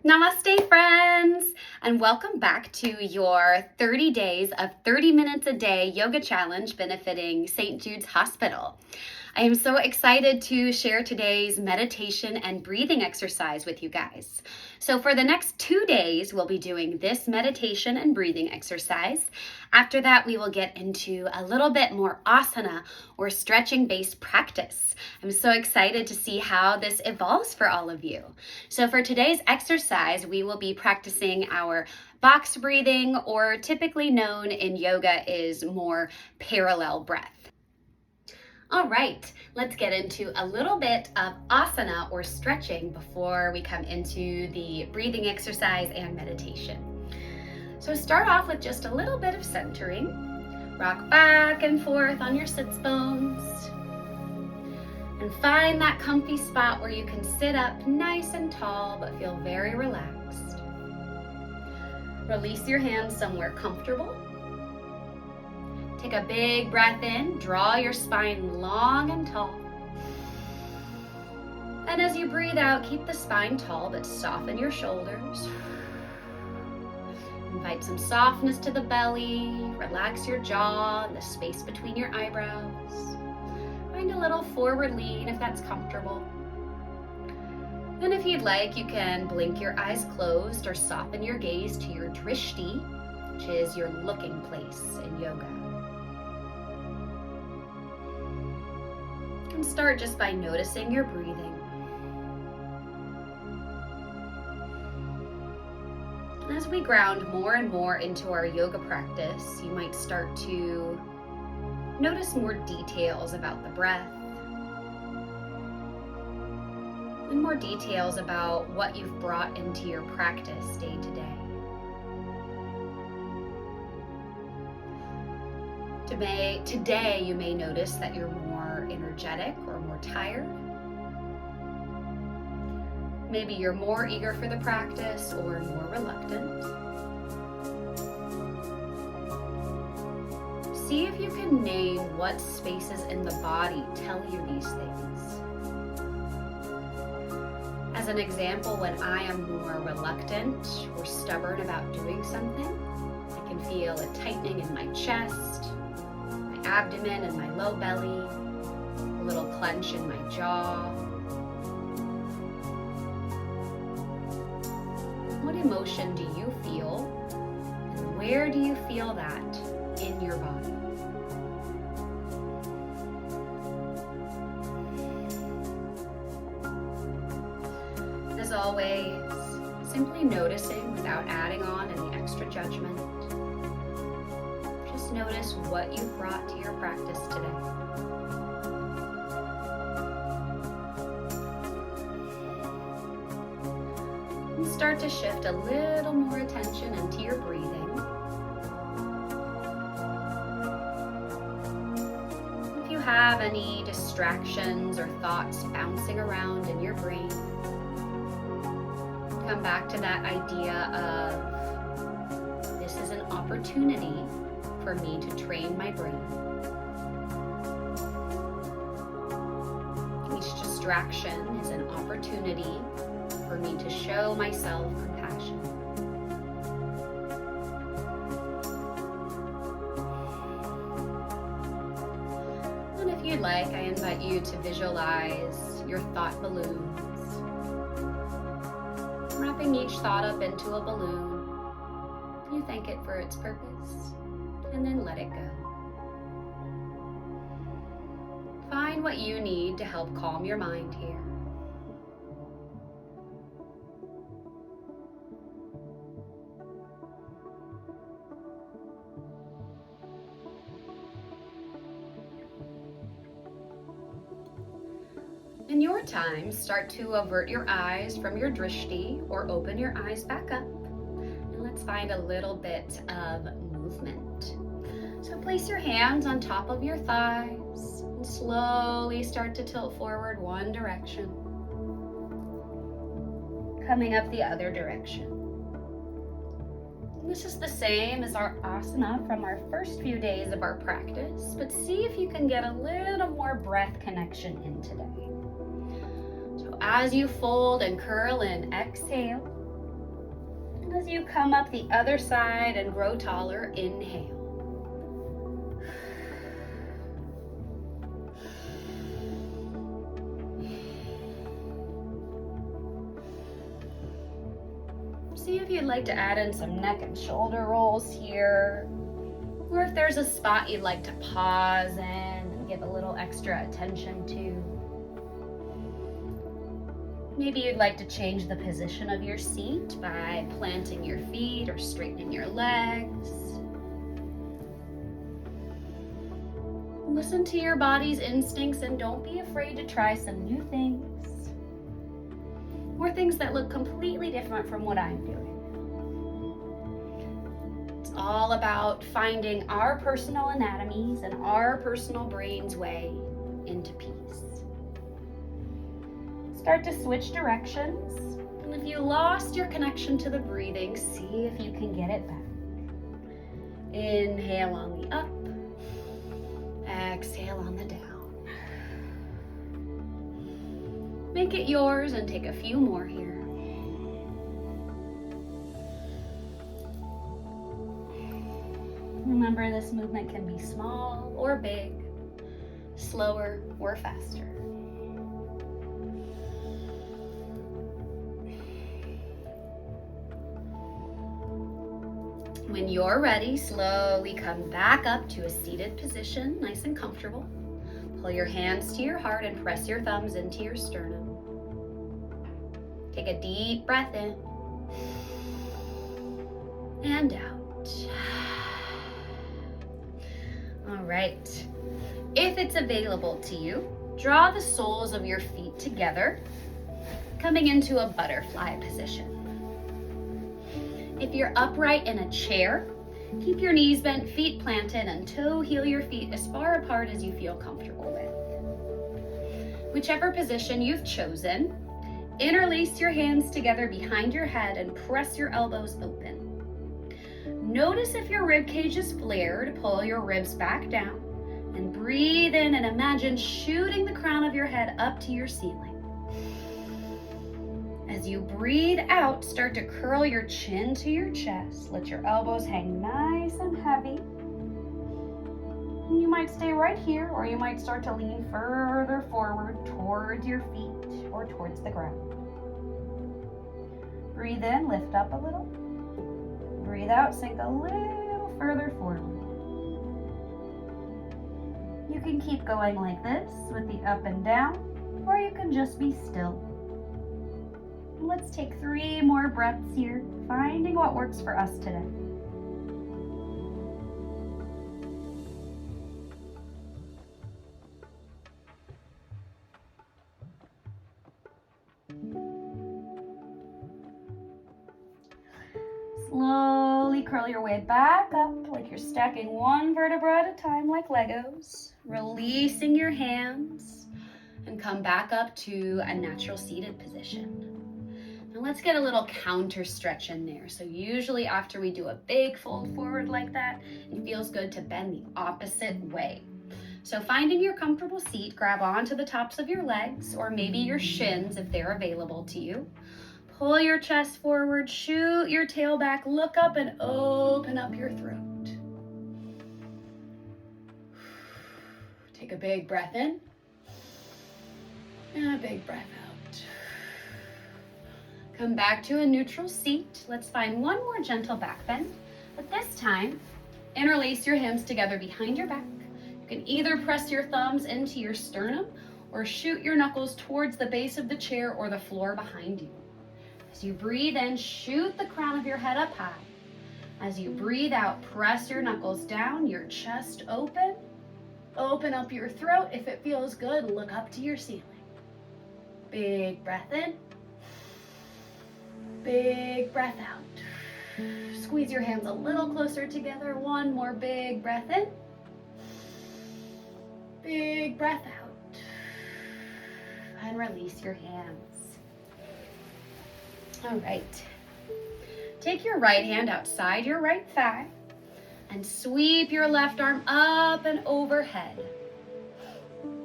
Namaste, friends, and welcome back to your 30 days of 30 minutes a day yoga challenge benefiting St. Jude's Hospital. I am so excited to share today's meditation and breathing exercise with you guys. So for the next 2 days, we'll be doing this meditation and breathing exercise. After that, we will get into a little bit more asana or stretching-based practice. I'm so excited to see how this evolves for all of you. So for today's exercise, we will be practicing our box breathing, or typically known in yoga is more parallel breath. All right, let's get into a little bit of asana or stretching before we come into the breathing exercise and meditation. So start off with just a little bit of centering. Rock back and forth on your sits bones. And find that comfy spot where you can sit up nice and tall but feel very relaxed. Release your hands somewhere comfortable. Take a big breath in, draw your spine long and tall. And as you breathe out, keep the spine tall, but soften your shoulders. Invite some softness to the belly, relax your jaw and the space between your eyebrows. Find a little forward lean if that's comfortable. And if you'd like, you can blink your eyes closed or soften your gaze to your drishti, which is your looking place in yoga. And start just by noticing your breathing. And as we ground more and more into our yoga practice, you might start to notice more details about the breath and more details about what you've brought into your practice day to day. Today you may notice that you're more energetic or more tired. Maybe you're more eager for the practice or more reluctant. See if you can name what spaces in the body tell you these things. As an example, when I am more reluctant or stubborn about doing something, I can feel a tightening in my chest, abdomen and my low belly, a little clench in my jaw. What emotion do you feel, and where do you feel that in your body? As always, simply noticing without adding on any extra judgment. Just notice what you've brought to your practice today. And start to shift a little more attention into your breathing. If you have any distractions or thoughts bouncing around in your brain, come back to that idea of this is an opportunity for me to train my brain. Each distraction is an opportunity for me to show myself compassion. And if you'd like, I invite you to visualize your thought balloons, wrapping each thought up into a balloon. You thank it for its purpose, and then let it go. Find what you need to help calm your mind here. In your time, start to avert your eyes from your drishti or open your eyes back up. And let's find a little bit of movement. So place your hands on top of your thighs and slowly start to tilt forward one direction, coming up the other direction. And this is the same as our asana from our first few days of our practice, but see if you can get a little more breath connection in today. So as you fold and curl in, exhale. As you come up the other side and grow taller, inhale. See if you'd like to add in some neck and shoulder rolls here, or if there's a spot you'd like to pause in and give a little extra attention to. Maybe you'd like to change the position of your seat by planting your feet or straightening your legs. Listen to your body's instincts and don't be afraid to try some new things, or things that look completely different from what I'm doing. It's all about finding our personal anatomies and our personal brain's way into peace. Start to switch directions, and if you lost your connection to the breathing, see if you can get it back. Inhale on the up, exhale on the down. Make it yours and take a few more here. Remember, this movement can be small or big, slower or faster. When you're ready, slowly come back up to a seated position, nice and comfortable. Pull your hands to your heart and press your thumbs into your sternum. Take a deep breath in and out. All right. If it's available to you, draw the soles of your feet together, coming into a butterfly position. If you're upright in a chair, keep your knees bent, feet planted, and toe heel your feet as far apart as you feel comfortable with. Whichever position you've chosen, interlace your hands together behind your head and press your elbows open. Notice if your rib cage is flared, pull your ribs back down, and breathe in and imagine shooting the crown of your head up to your ceiling. As you breathe out, start to curl your chin to your chest. Let your elbows hang nice and heavy. You might stay right here, or you might start to lean further forward towards your feet or towards the ground. Breathe in, lift up a little. Breathe out, sink a little further forward. You can keep going like this with the up and down, or you can just be still. Let's take 3 more breaths here, finding what works for us today. Slowly curl your way back up like you're stacking one vertebra at a time like Legos, releasing your hands, and come back up to a natural seated position. Now let's get a little counter stretch in there. So usually after we do a big fold forward like that, it feels good to bend the opposite way. So finding your comfortable seat, grab onto the tops of your legs or maybe your shins if they're available to you. Pull your chest forward, shoot your tail back, look up and open up your throat. Take a big breath in and a big breath out. Come back to a neutral seat. Let's find one more gentle back bend, but this time, interlace your hands together behind your back. You can either press your thumbs into your sternum or shoot your knuckles towards the base of the chair or the floor behind you. As you breathe in, shoot the crown of your head up high. As you breathe out, press your knuckles down, your chest open. Open up your throat. If it feels good, look up to your ceiling. Big breath in. Big breath out. Squeeze your hands a little closer together. One more big breath in. Big breath out. And release your hands. All right. Take your right hand outside your right thigh and sweep your left arm up and overhead.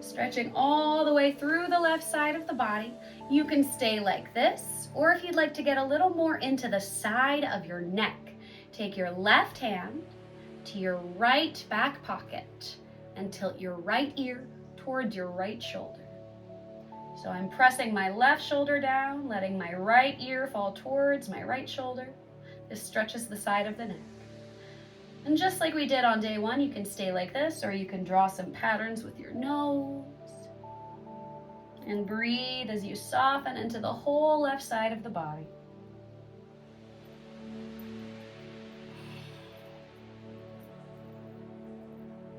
Stretching all the way through the left side of the body. You can stay like this, or if you'd like to get a little more into the side of your neck, take your left hand to your right back pocket and tilt your right ear towards your right shoulder. So I'm pressing my left shoulder down, letting my right ear fall towards my right shoulder. This stretches the side of the neck. And just like we did on day one, you can stay like this, or you can draw some patterns with your nose. And breathe as you soften into the whole left side of the body.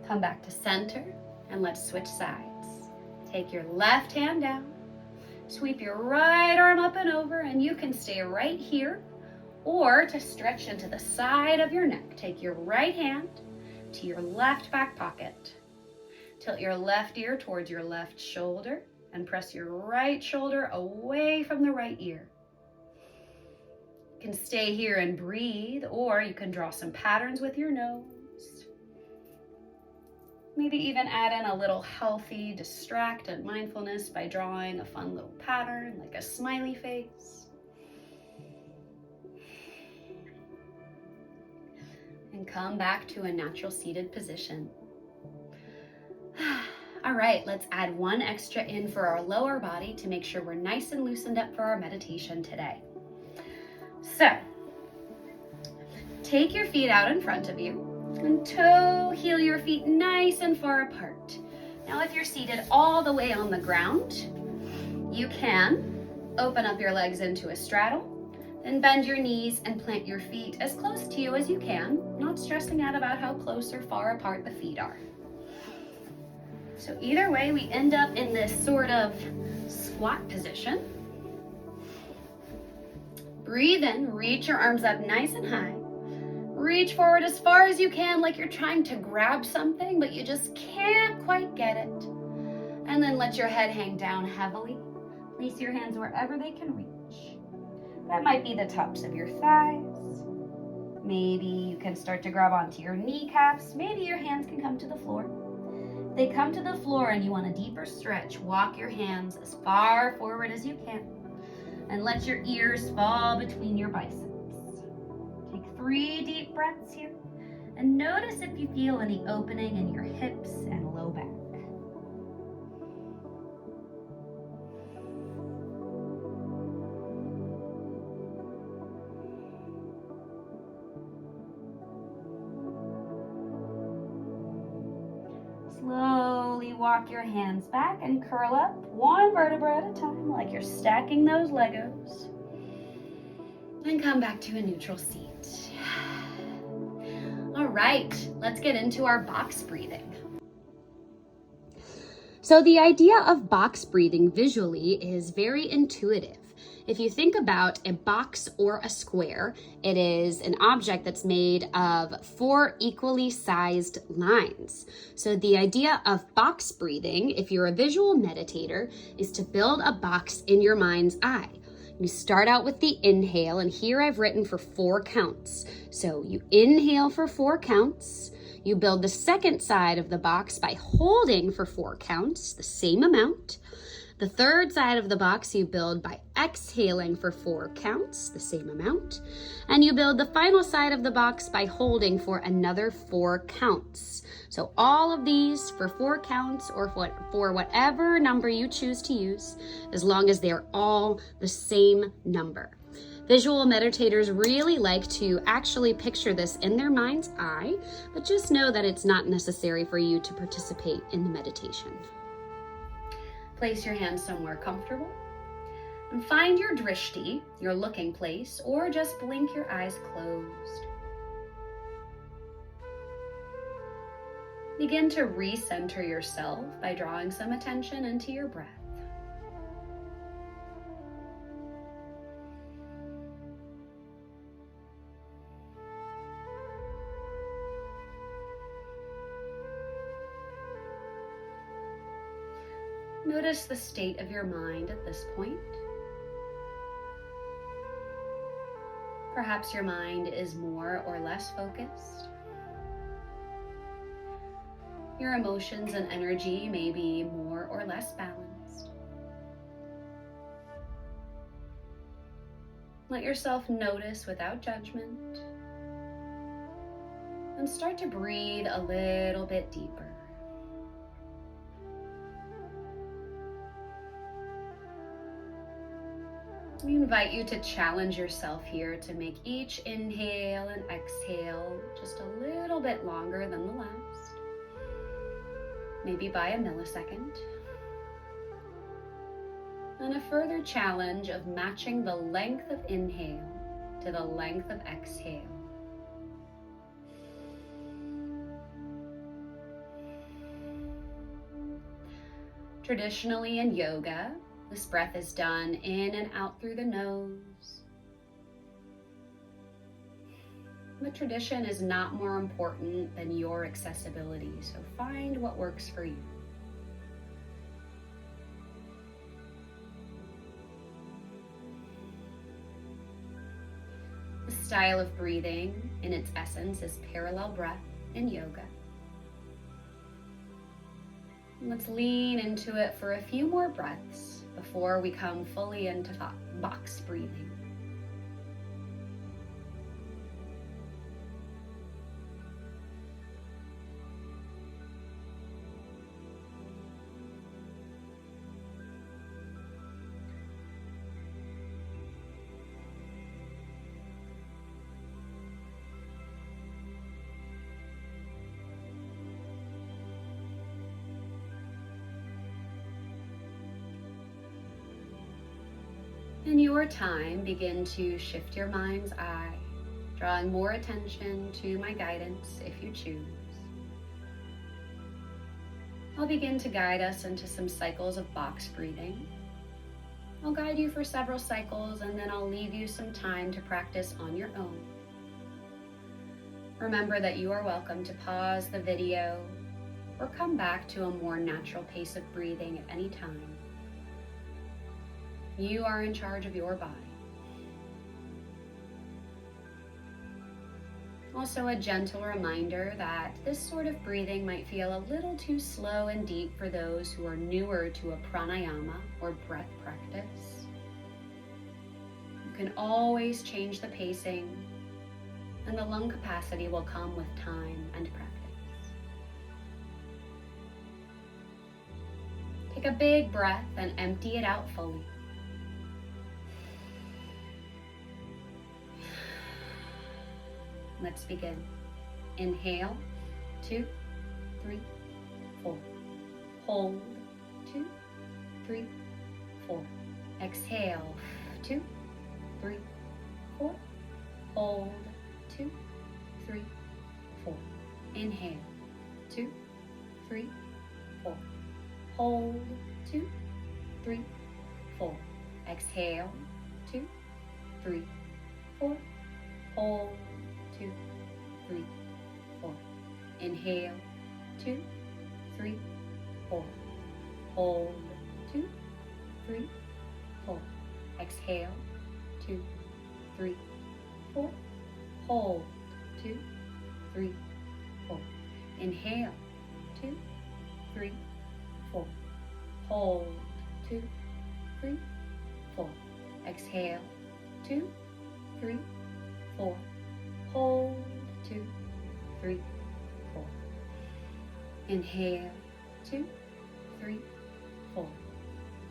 Come back to center, and let's switch sides. Take your left hand down, sweep your right arm up and over, and you can stay right here, or to stretch into the side of your neck, take your right hand to your left back pocket. Tilt your left ear towards your left shoulder and press your right shoulder away from the right ear. You can stay here and breathe, or you can draw some patterns with your nose. Maybe even add in a little healthy, distracted mindfulness by drawing a fun little pattern like a smiley face. And come back to a natural seated position. All right, let's add one extra in for our lower body to make sure we're nice and loosened up for our meditation today. So, take your feet out in front of you and toe heel your feet nice and far apart. Now, if you're seated all the way on the ground, you can open up your legs into a straddle, then bend your knees and plant your feet as close to you as you can, not stressing out about how close or far apart the feet are. So either way, we end up in this sort of squat position. Breathe in, reach your arms up nice and high. Reach forward as far as you can, like you're trying to grab something, but you just can't quite get it. And then let your head hang down heavily. Place your hands wherever they can reach. That might be the tops of your thighs. Maybe you can start to grab onto your kneecaps. Maybe your hands can come to the floor. If they come to the floor and you want a deeper stretch, walk your hands as far forward as you can. And let your ears fall between your biceps. 3 deep breaths here, and notice if you feel any opening in your hips and low back. Slowly walk your hands back and curl up one vertebra at a time, like you're stacking those Legos. And come back to a neutral seat. All right, let's get into our box breathing. So the idea of box breathing visually is very intuitive. If you think about a box or a square, it is an object that's made of 4 equally sized lines. So the idea of box breathing, if you're a visual meditator, is to build a box in your mind's eye. You start out with the inhale, and here I've written for 4 counts. So you inhale for 4 counts. You build the second side of the box by holding for 4 counts, the same amount. The third side of the box you build by exhaling for 4 counts, the same amount. And you build the final side of the box by holding for another 4 counts. So all of these for 4 counts, or for whatever number you choose to use, as long as they're all the same number. Visual meditators really like to actually picture this in their mind's eye, but just know that it's not necessary for you to participate in the meditation. Place your hands somewhere comfortable and find your drishti, your looking place, or just blink your eyes closed. Begin to recenter yourself by drawing some attention into your breath. Notice the state of your mind at this point. Perhaps your mind is more or less focused. Your emotions and energy may be more or less balanced. Let yourself notice without judgment. And start to breathe a little bit deeper. We invite you to challenge yourself here to make each inhale and exhale just a little bit longer than the last, maybe by a millisecond. And a further challenge of matching the length of inhale to the length of exhale. Traditionally in yoga, this breath is done in and out through the nose. The tradition is not more important than your accessibility, so find what works for you. The style of breathing, in its essence, is parallel breath in yoga. Let's lean into it for a few more breaths before we come fully into box breathing. In your time, begin to shift your mind's eye, drawing more attention to my guidance if you choose. I'll begin to guide us into some cycles of box breathing. I'll guide you for several cycles and then I'll leave you some time to practice on your own. Remember that you are welcome to pause the video or come back to a more natural pace of breathing at any time. You are in charge of your body. Also, a gentle reminder that this sort of breathing might feel a little too slow and deep for those who are newer to a pranayama or breath practice. You can always change the pacing, and the lung capacity will come with time and practice. Take a big breath and empty it out fully. Let's begin. Inhale, 2, 3, 4. Hold, 2, 3, 4. Exhale, 2, 3, 4. Hold, 2, 3, 4. Inhale, 2, 3, 4. Hold, 2, 3, 4. Exhale, 2, 3, 4. Hold, 2, 3, 4. Inhale, 2, 3, 4. Hold, 2, 3, 4. Exhale, 2, 3, 4. Hold, 2, 3, 4. Inhale, 2, 3, 4. Hold, 2, 3, 4. Exhale, 2, 3, 4. Hold, 2, 3, 4. Inhale, 2, 3, 4.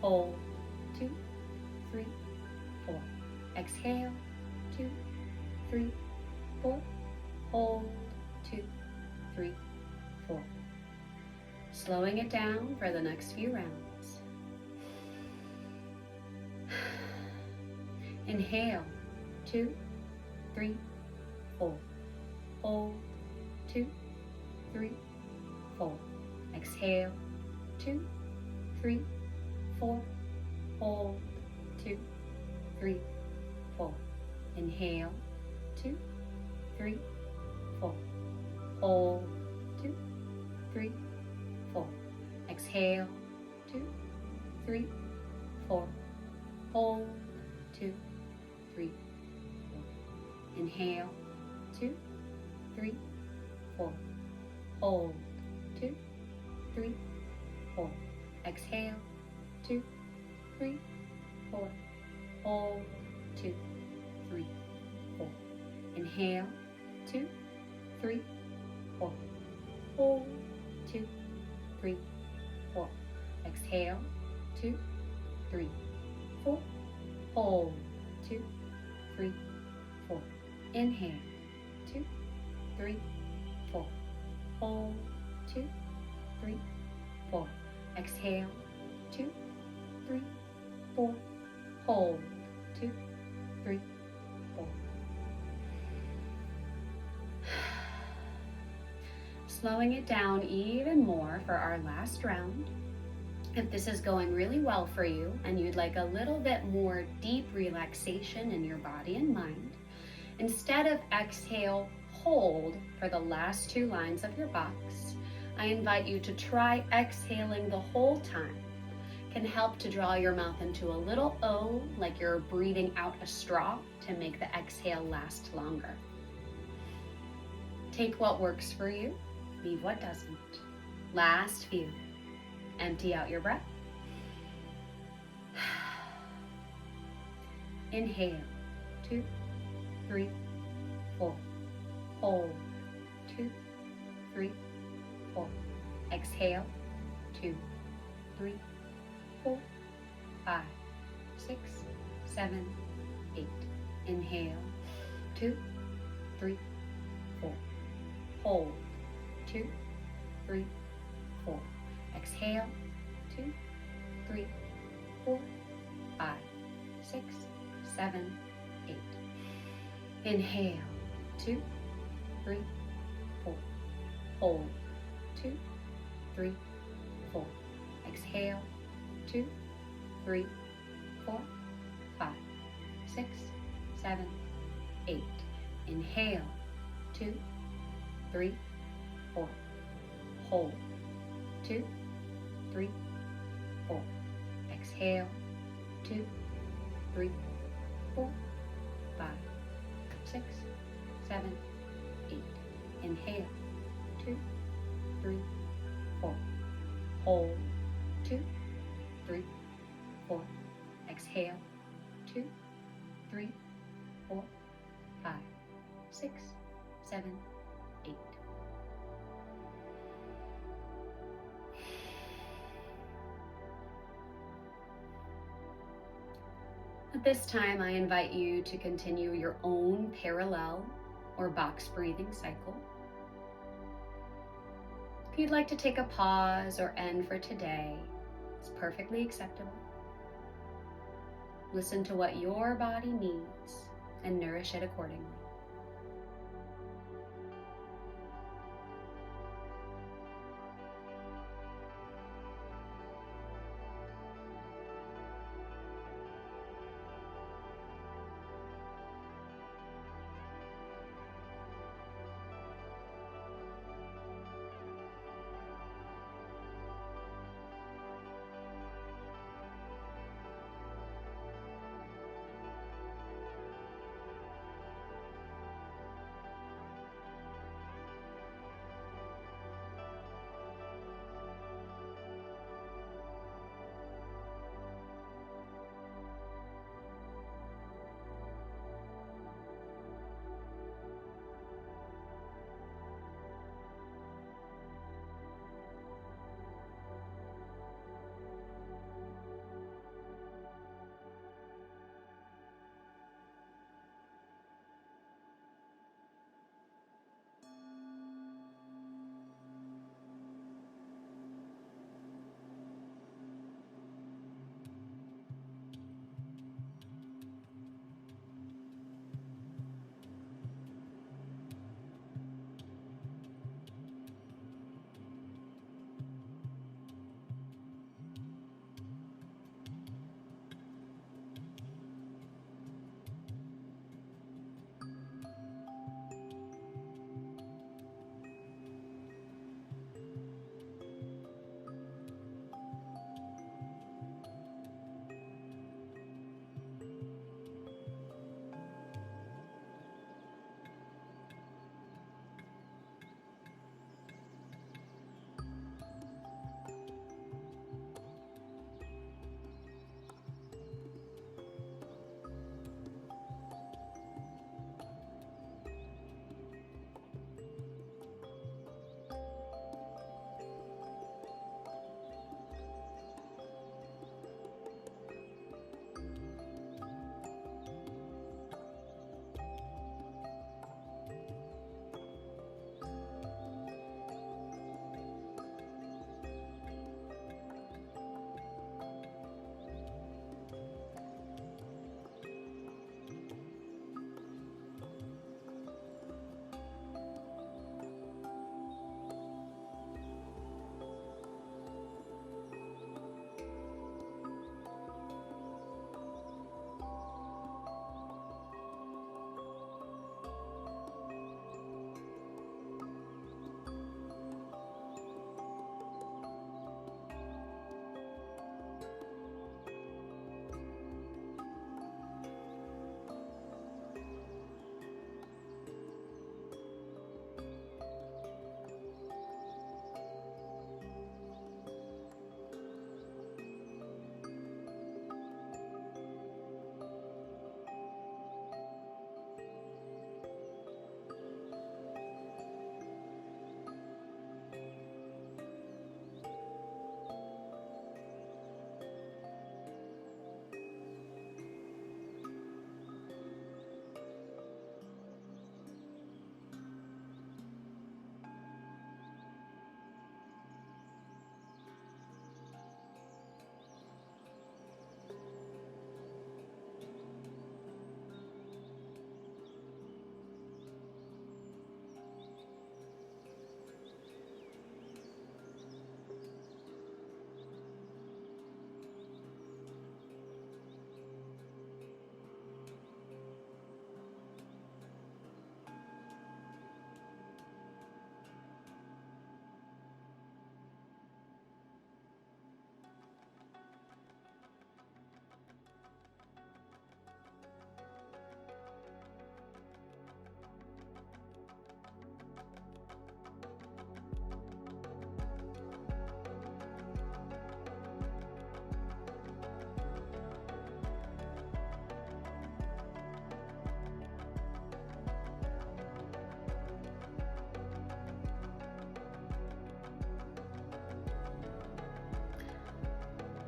Hold, 2, 3, 4. Exhale, 2, 3, 4. Hold, 2, 3, 4. Slowing it down for the next few rounds. Inhale, 2, 3, 4. Hold, 2, 3, 4. Exhale, 2, 3, 4. Hold, 2, 3, 4. Inhale, 2, 3, 4. Hold, 2, 3, 4. Exhale, 2, 3, 4. Hold, 2, 3, 4. Inhale, 2, 3, 4. Hold, 2, 3, 4. Exhale, 2, 3, 4. Hold, 2, Inhale, 2, 3, 4. Hold, 2, 3, 4. Exhale, 2, 3, 4. Hold, 2, 3, 4. Inhale, 2, 3, 4. Hold, 2, 3, 4. Exhale, 2, 3, 4. Hold, 2, 3, 4. Slowing it down even more for our last round. If this is going really well for you and you'd like a little bit more deep relaxation in your body and mind, instead of exhale, hold for the last 2 lines of your box, I invite you to try exhaling the whole time. Can help to draw your mouth into a little O, like you're breathing out a straw, to make the exhale last longer. Take what works for you, leave what doesn't. Last few. Empty out your breath. Inhale, 2, 3, 4. Hold, 2, 3, 4. Exhale, 2, 3, 4, 5, 6, 7, 8. Inhale, 2, 3, 4. Hold, 2, 3, 4. Exhale, 2, 3, 4, 5, 6, 7, 8. Inhale, 2, 3, 4. Hold, 2, 3, 4. Exhale, 2, 3, 4, 5, 6, 7, 8. Inhale, 2, 3, 4. Hold, 2, 3, 4. Exhale, 2, 3, 4, 5, 6, 7, 8. Inhale, 2, 3, 4. Hold, 2, 3, 4. Exhale, 2, 3, 4, 5, 6, 7, 8. At this time, I invite you to continue your own parallel or box breathing cycle. If you'd like to take a pause or end for today, it's perfectly acceptable. Listen to what your body needs and nourish it accordingly.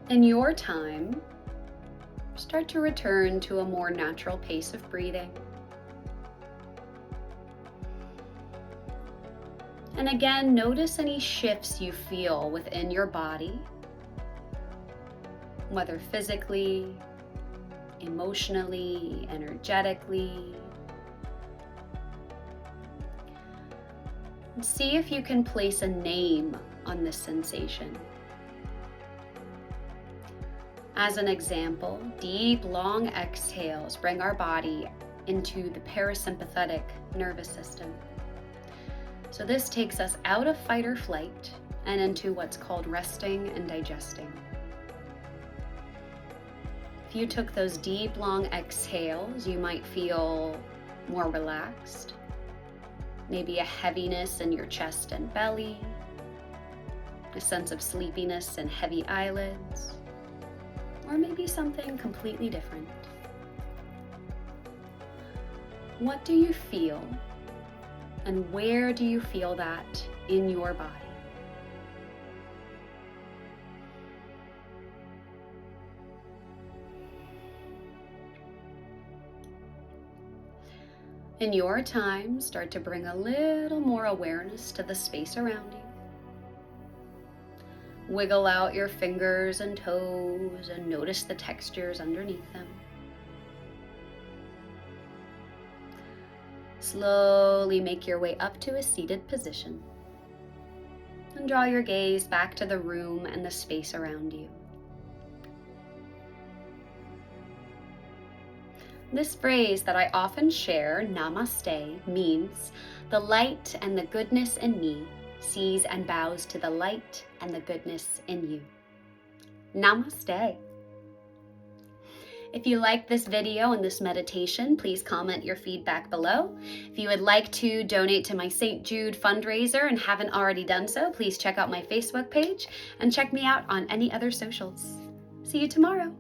In your time, start to return to a more natural pace of breathing. And again, notice any shifts you feel within your body, whether physically, emotionally, energetically. And see if you can place a name on this sensation. As an example, deep, long exhales bring our body into the parasympathetic nervous system. So this takes us out of fight or flight and into what's called resting and digesting. If you took those deep, long exhales, you might feel more relaxed, maybe a heaviness in your chest and belly, a sense of sleepiness and heavy eyelids, or maybe something completely different. What do you feel, and where do you feel that in your body? In your time, start to bring a little more awareness to the space around you. Wiggle out your fingers and toes and notice the textures underneath them. Slowly make your way up to a seated position and draw your gaze back to the room and the space around you. This phrase that I often share, namaste, means the light and the goodness in me sees and bows to the light and the goodness in you. Namaste. If you liked this video and this meditation, please comment your feedback below. If you would like to donate to my St. Jude fundraiser and haven't already done so, please check out my Facebook page and check me out on any other socials. See you tomorrow.